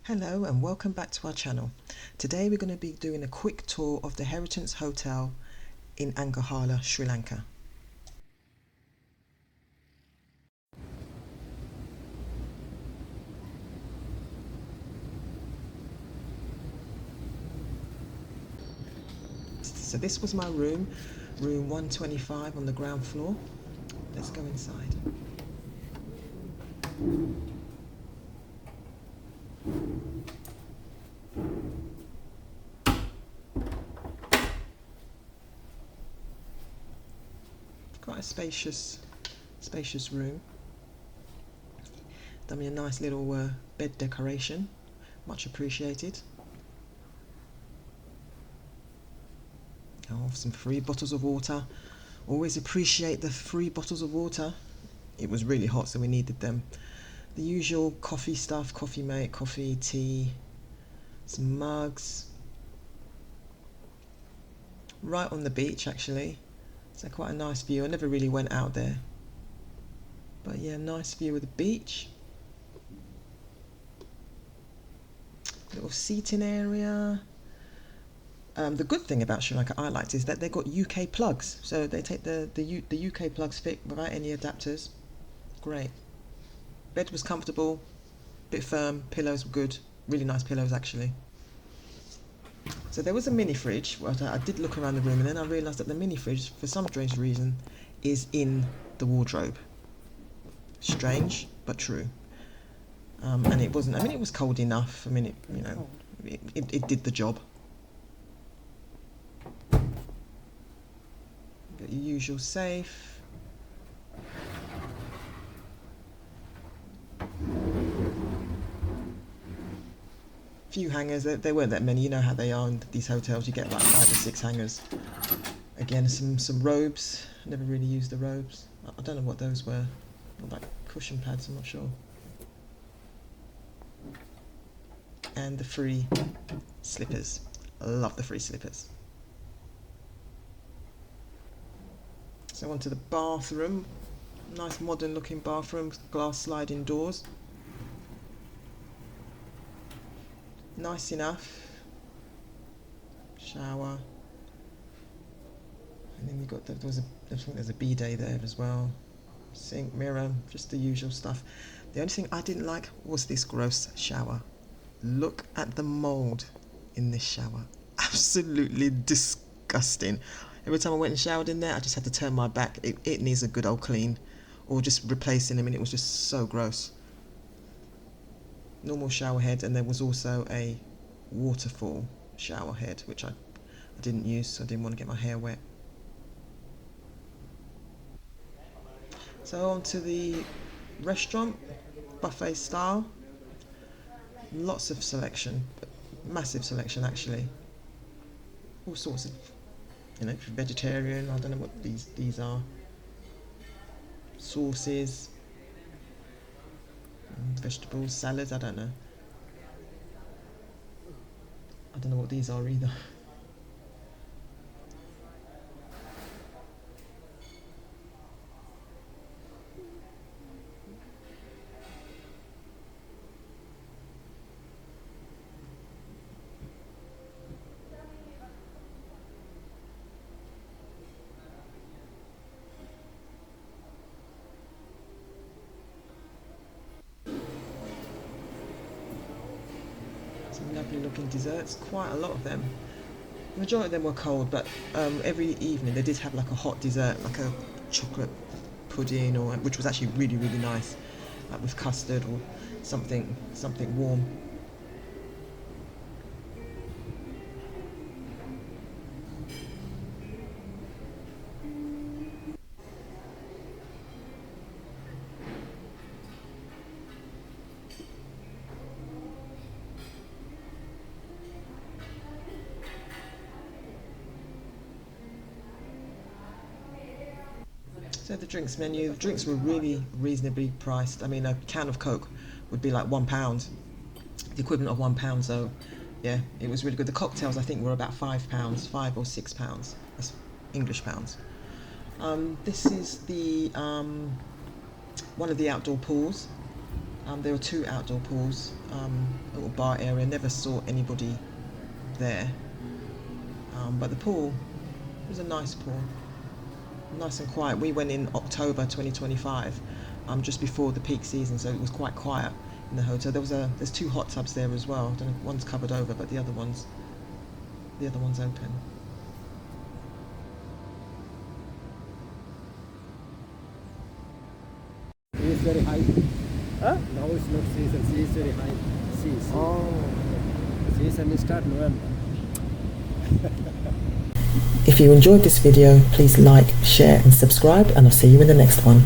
Hello and welcome back to our channel. Today we're going to be doing a quick tour of the Heritance Hotel in Ahungalla, Sri Lanka. So this was my room 125 on the ground floor. Let's go inside. Quite a spacious room. Done me a nice little bed decoration, much appreciated. Oh, some free bottles of water. Always appreciate the free bottles of water. It was really hot, so we needed them. The usual coffee stuff, coffee mate, coffee, tea, some mugs. Right on the beach actually, so quite a nice view. I never really went out there, but yeah, nice view of the beach. Little seating area. The good thing about Sri Lanka I liked is that they got UK plugs, so they take the UK plugs fit without any adapters. Great. Bed was comfortable, bit firm, pillows were good, really nice pillows actually. So there was a mini fridge. Well, I did look around the room and then I realised that the mini fridge, for some strange reason, is in the wardrobe. Strange, but true. And it wasn't, I mean, it was cold enough. I mean, it did the job. Got your usual safe. Few hangers, there weren't that many. You know how they are in these hotels, you get like 5 or 6 hangers. Again, some robes. Never really used the robes. I don't know what those were. Like cushion pads, I'm not sure. And the free slippers. I love the free slippers. So onto the bathroom. Nice modern looking bathroom, glass sliding doors. Nice enough. Shower. And then we got I think there's a bidet there as well. Sink, mirror, just the usual stuff. The only thing I didn't like was this gross shower. Look at the mould in this shower. Absolutely disgusting. Every time I went and showered in there, I just had to turn my back. It needs a good old clean, or just replacing them, and it was just so gross. Normal shower head, and there was also a waterfall shower head, which I didn't use, so I didn't want to get my hair wet. So on to the restaurant, buffet style. Lots of selection, massive selection actually. All sorts of, vegetarian, I don't know what these are. Sauces, vegetables, salads, I don't know. I don't know what these are either. Some lovely looking desserts, quite a lot of them. The majority of them were cold, but every evening they did have like a hot dessert, like a chocolate pudding, or which was actually really really nice, like with custard or something warm. So the drinks menu, the drinks were really reasonably priced. I mean, a can of Coke would be like £1, the equivalent of £1. So, yeah, it was really good. The cocktails I think were about £5, £5 or £6. That's English pounds. This is the one of the outdoor pools. There were 2 outdoor pools, a little bar area. Never saw anybody there, but the pool was a nice pool, nice and quiet. We went in October 2025, just before the peak season, so it was quite quiet in the hotel. There's 2 hot tubs there as well. I don't know if one's covered over, but the other one's open. It is very high. Huh? Now it's not season. Sea is very high. Sea. Oh. Season is start November. If you enjoyed this video, please like, share and subscribe, and I'll see you in the next one.